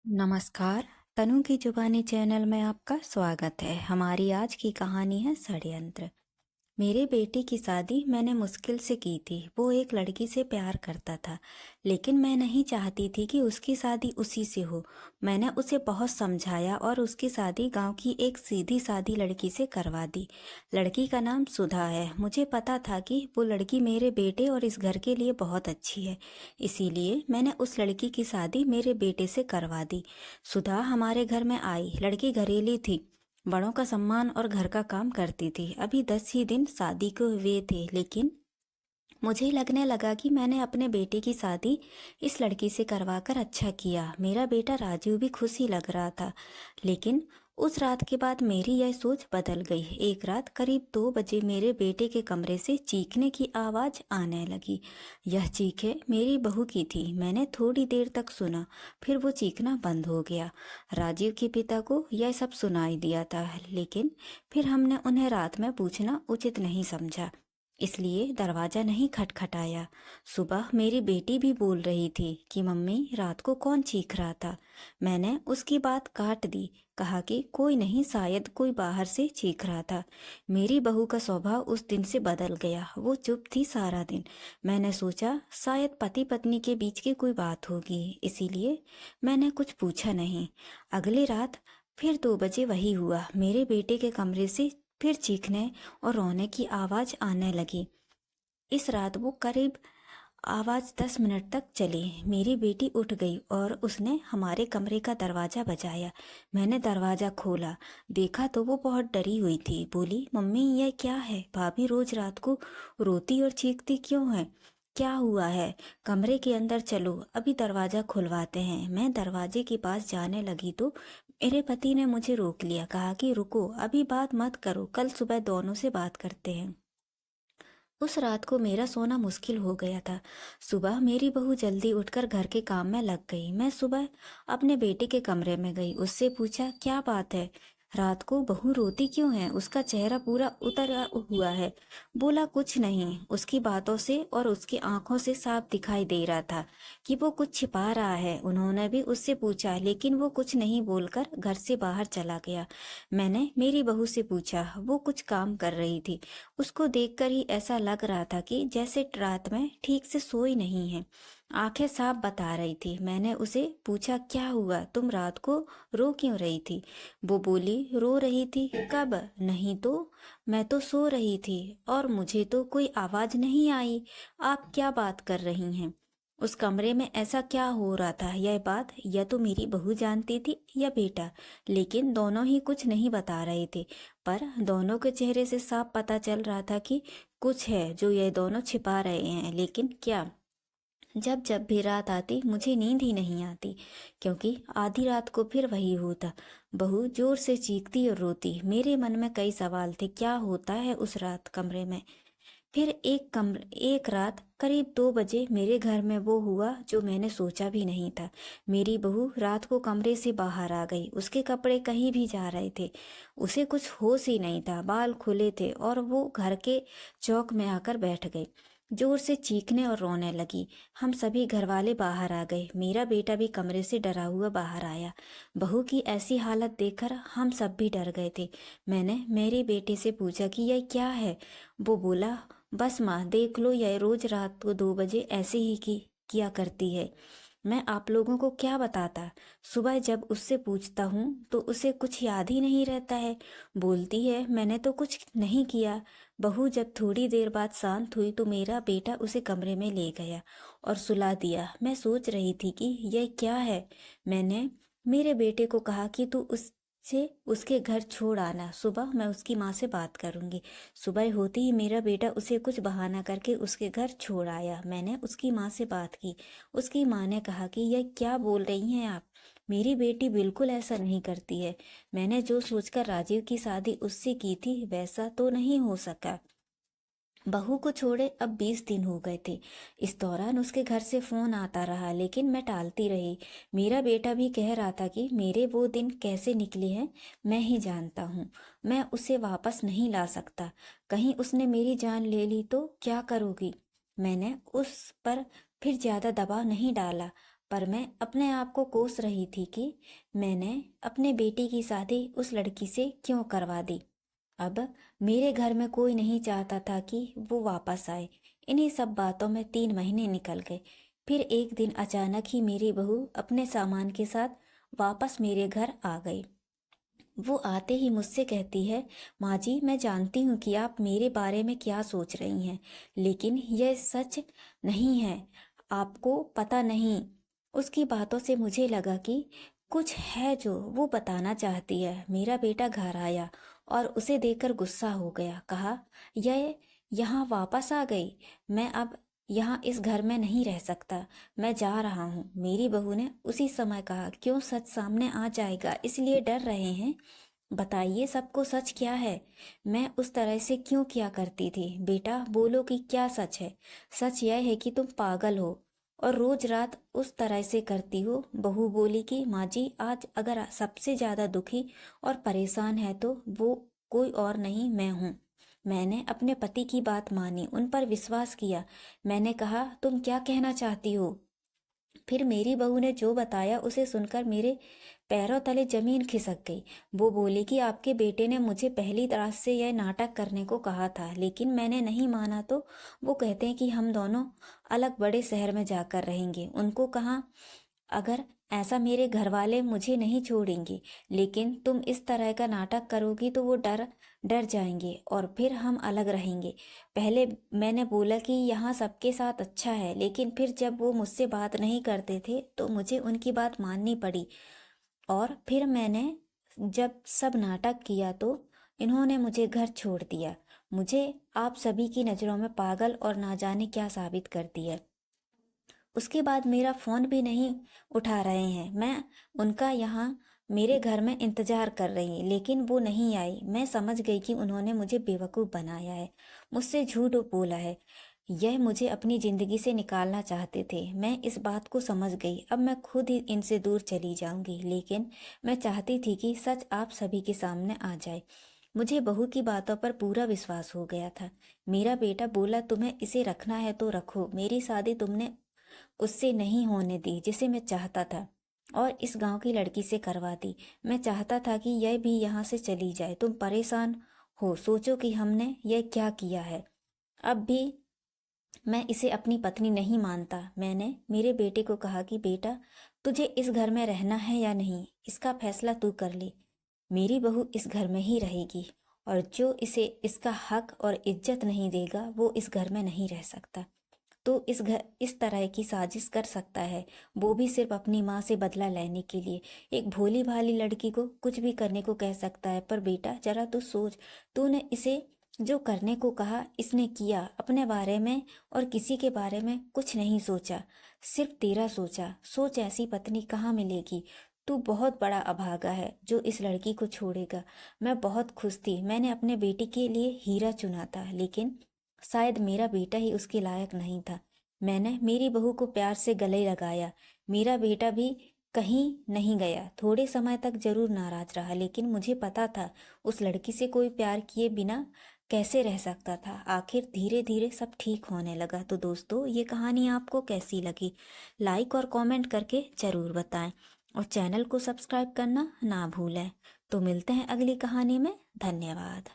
नमस्कार। तनु की जुबानी चैनल में आपका स्वागत है। हमारी आज की कहानी है षड्यंत्र। मेरे बेटे की शादी मैंने मुश्किल से की थी। वो एक लड़की से प्यार करता था, लेकिन मैं नहीं चाहती थी कि उसकी शादी उसी से हो। मैंने उसे बहुत समझाया और उसकी शादी गांव की एक सीधी सादी लड़की से करवा दी। लड़की का नाम सुधा है। मुझे पता था कि वो लड़की मेरे बेटे और इस घर के लिए बहुत अच्छी है, इसीलिए मैंने उस लड़की की शादी मेरे बेटे से करवा दी। सुधा हमारे घर में आई। लड़की घरेली थी, बड़ों का सम्मान और घर का काम करती थी। अभी 10 ही दिन शादी को हुए थे, लेकिन मुझे लगने लगा कि मैंने अपने बेटे की शादी इस लड़की से करवाकर अच्छा किया। मेरा बेटा राजू भी खुश ही लग रहा था, लेकिन उस रात के बाद मेरी यह सोच बदल गई। एक रात करीब 2 बजे मेरे बेटे के कमरे से चीखने की आवाज़ आने लगी। यह चीखें मेरी बहू की थी। मैंने थोड़ी देर तक सुना, फिर वो चीखना बंद हो गया। राजीव के पिता को यह सब सुनाई दिया था, लेकिन फिर हमने उन्हें रात में पूछना उचित नहीं समझा, इसलिए दरवाजा नहीं खटखटाया। सुबह मेरी बेटी भी बोल रही थी कि मम्मी, रात को कौन चीख रहा था। मैंने उसकी बात काट दी, कहा कि कोई नहीं, शायद कोई बाहर से चीख रहा था। मेरी बहू का स्वभाव उस दिन से बदल गया। वो चुप थी सारा दिन। मैंने सोचा शायद पति पत्नी के बीच की कोई बात होगी, इसीलिए मैंने कुछ पूछा नहीं। अगली रात फिर 2 बजे वही हुआ। मेरे बेटे के कमरे से फिर चीखने और रोने की आवाज़ आने लगी। इस रात वो करीब आवाज़ 10 मिनट तक चली। मेरी बेटी उठ गई और उसने हमारे कमरे का दरवाज़ा बजाया। मैंने दरवाज़ा खोला, देखा तो वो बहुत डरी हुई थी। बोली, मम्मी यह क्या है? भाभी रोज़ रात को रोती और चीखती क्यों है? क्या हुआ है? कमरे के अंदर चलो, अभी दरवाज़ा खुलवाते हैं। मैं दरवाजे के पास जाने लगी तो मेरे पति ने मुझे रोक लिया। कहा कि रुको, अभी बात मत करो, कल सुबह दोनों से बात करते हैं। उस रात को मेरा सोना मुश्किल हो गया था। सुबह मेरी बहू जल्दी उठकर घर के काम में लग गई। मैं सुबह अपने बेटे के कमरे में गई, उससे पूछा क्या बात है, रात को बहू रोती क्यों है? उसका चेहरा पूरा उतरा हुआ है। बोला कुछ नहीं। उसकी बातों से और उसकी आंखों से साफ दिखाई दे रहा था कि वो कुछ छिपा रहा है। उन्होंने भी उससे पूछा, लेकिन वो कुछ नहीं बोलकर घर से बाहर चला गया। मैंने मेरी बहू से पूछा, वो कुछ काम कर रही थी। उसको देखकर ही ऐसा लग रहा था कि जैसे रात में ठीक से सोई नहीं है। आंखें साफ बता रही थी। मैंने उसे पूछा, क्या हुआ, तुम रात को रो क्यों रही थी? वो बोली, रो रही थी? कब? नहीं तो, मैं तो सो रही थी और मुझे तो कोई आवाज नहीं आई। आप क्या बात कर रही हैं? उस कमरे में ऐसा क्या हो रहा था? यह बात या तो मेरी बहू जानती थी या बेटा, लेकिन दोनों ही कुछ नहीं बता रहे थे। पर दोनों के चेहरे से साफ पता चल रहा था कि कुछ है जो ये दोनों छिपा रहे हैं, लेकिन क्या? जब जब भी रात आती मुझे नींद ही नहीं आती, क्योंकि आधी रात को फिर वही होता। बहू जोर से चीखती और रोती। मेरे मन में कई सवाल थे, क्या होता है उस रात कमरे में? फिर एक रात करीब 2 बजे मेरे घर में वो हुआ जो मैंने सोचा भी नहीं था। मेरी बहू रात को कमरे से बाहर आ गई। उसके कपड़े कहीं भी जा रहे थे। उसे कुछ होश ही नहीं था। बाल खुले थे और वो घर के चौक में आकर बैठ गई। जोर से चीखने और रोने लगी। हम सभी घरवाले बाहर आ गए। मेरा बेटा भी कमरे से डरा हुआ बाहर आया। बहू की ऐसी हालत देखकर हम सब भी डर गए थे। मैंने मेरे बेटे से पूछा कि यह क्या है? वो बोला, बस माँ, देख लो, यह रोज रात को 2 बजे ऐसे ही किया करती है। मैं आप लोगों को क्या बताता। सुबह जब उससे पूछता हूँ तो उसे कुछ याद ही नहीं रहता है। बोलती है मैंने तो कुछ नहीं किया। बहू जब थोड़ी देर बाद शांत हुई तो मेरा बेटा उसे कमरे में ले गया और सुला दिया। मैं सोच रही थी कि यह क्या है। मैंने मेरे बेटे को कहा कि तू उससे उसके घर छोड़ आना, सुबह मैं उसकी माँ से बात करूंगी। सुबह होते ही मेरा बेटा उसे कुछ बहाना करके उसके घर छोड़ आया। मैंने उसकी माँ से बात की। उसकी माँ ने कहा कि यह क्या बोल रही हैं आप, मेरी बेटी बिल्कुल ऐसा नहीं करती है। मैंने जो सोचकर राजीव की शादी उससे की थी वैसा तो नहीं हो सका। बहू को छोड़े अब 20 दिन हो गए थे। इस दौरान उसके घर से फोन आता रहा, लेकिन मैं टालती रही। मेरा बेटा भी कह रहा था कि मेरे वो दिन कैसे निकले हैं मैं ही जानता हूँ। मैं उसे वापस नहीं ला सकता। कहीं उसने मेरी जान ले ली तो क्या करोगी? मैंने उस पर फिर ज्यादा दबाव नहीं डाला। पर मैं अपने आप को कोस रही थी कि मैंने अपने बेटी की शादी उस लड़की से क्यों करवा दी। अब मेरे घर में कोई नहीं चाहता था कि वो वापस आए। इन्हीं सब बातों में 3 महीने निकल गए। फिर एक दिन अचानक ही मेरी बहू अपने सामान के साथ वापस मेरे घर आ गई। वो आते ही मुझसे कहती है, माँ जी, मैं जानती हूँ कि आप मेरे बारे में क्या सोच रही हैं, लेकिन यह सच नहीं है। आपको पता नहीं। उसकी बातों से मुझे लगा कि कुछ है जो वो बताना चाहती है। मेरा बेटा घर आया और उसे देखकर गुस्सा हो गया। कहा, यह यहाँ वापस आ गई। मैं अब यहाँ इस घर में नहीं रह सकता। मैं जा रहा हूँ। मेरी बहू ने उसी समय कहा, क्यों? सच सामने आ जाएगा इसलिए डर रहे हैं? बताइए, सबको सच क्या है? मैं उस तरह से क्यों किया करती थी? बेटा बोलो कि क्या सच है? सच यह है कि तुम पागल हो और रोज रात उस तरह से करती हो। बहू बोली कि माँ जी, आज अगर सबसे ज्यादा दुखी और परेशान है तो वो कोई और नहीं, मैं हूँ। मैंने अपने पति की बात मानी, उन पर विश्वास किया। मैंने कहा, तुम क्या कहना चाहती हो? फिर मेरी बहू ने जो बताया उसे सुनकर मेरे पैरों तले जमीन खिसक गई। वो बोली कि आपके बेटे ने मुझे पहली रात से यह नाटक करने को कहा था, लेकिन मैंने नहीं माना तो वो कहते हैं कि हम दोनों अलग बड़े शहर में जाकर रहेंगे। उनको कहा, अगर ऐसा मेरे घर वाले मुझे नहीं छोड़ेंगे, लेकिन तुम इस तरह का नाटक करोगी तो वो डर डर जाएंगे और फिर हम अलग रहेंगे। पहले मैंने बोला कि यहाँ सबके साथ अच्छा है, लेकिन फिर जब वो मुझसे बात नहीं करते थे तो मुझे उनकी बात माननी पड़ी। और फिर मैंने जब सब नाटक किया तो इन्होंने मुझे घर छोड़ दिया। मुझे आप सभी की नज़रों में पागल और ना जाने क्या साबित कर दिया। उसके बाद मेरा फ़ोन भी नहीं उठा रहे हैं। मैं उनका यहाँ मेरे घर में इंतज़ार कर रही, लेकिन वो नहीं आई। मैं समझ गई कि उन्होंने मुझे बेवकूफ़ बनाया है, मुझसे झूठ बोला है। यह मुझे अपनी ज़िंदगी से निकालना चाहते थे। मैं इस बात को समझ गई। अब मैं खुद ही इनसे दूर चली जाऊंगी, लेकिन मैं चाहती थी कि सच आप सभी के सामने आ जाए। मुझे बहू की बातों पर पूरा विश्वास हो गया था। मेरा बेटा बोला, तुम्हें इसे रखना है तो रखो। मेरी शादी तुमने उससे नहीं होने दी जिसे मैं चाहता था, और इस गांव की लड़की से करवा दी। मैं चाहता था कि यह भी यहाँ से चली जाए। तुम परेशान हो, सोचो कि हमने यह क्या किया है। अब भी मैं इसे अपनी पत्नी नहीं मानता। मैंने मेरे बेटे को कहा कि बेटा, तुझे इस घर में रहना है या नहीं, इसका फैसला तू कर ले। मेरी बहू इस घर में ही रहेगी, और जो इसे इसका हक और इज्जत नहीं देगा वो इस घर में नहीं रह सकता। तो इस तरह की साजिश कर सकता है, वो भी सिर्फ अपनी माँ से बदला लेने के लिए। एक भोली भाली लड़की को कुछ भी करने को कह सकता है, पर बेटा जरा तू सोच, तूने इसे जो करने को कहा इसने किया। अपने बारे में और किसी के बारे में कुछ नहीं सोचा, सिर्फ तेरा सोचा। सोच, ऐसी पत्नी कहाँ मिलेगी? तू बहुत बड़ा अभागा है जो इस लड़की को छोड़ेगा। मैं बहुत खुश थी। मैंने अपने बेटी के लिए हीरा चुना था, लेकिन शायद मेरा बेटा ही उसके लायक नहीं था। मैंने मेरी बहू को प्यार से गले लगाया। मेरा बेटा भी कहीं नहीं गया। थोड़े समय तक जरूर नाराज रहा, लेकिन मुझे पता था उस लड़की से कोई प्यार किए बिना कैसे रह सकता था। आखिर धीरे धीरे सब ठीक होने लगा। तो दोस्तों, ये कहानी आपको कैसी लगी? लाइक और कमेंट करके जरूर बताएं, और चैनल को सब्सक्राइब करना ना भूलें। तो मिलते हैं अगली कहानी में। धन्यवाद।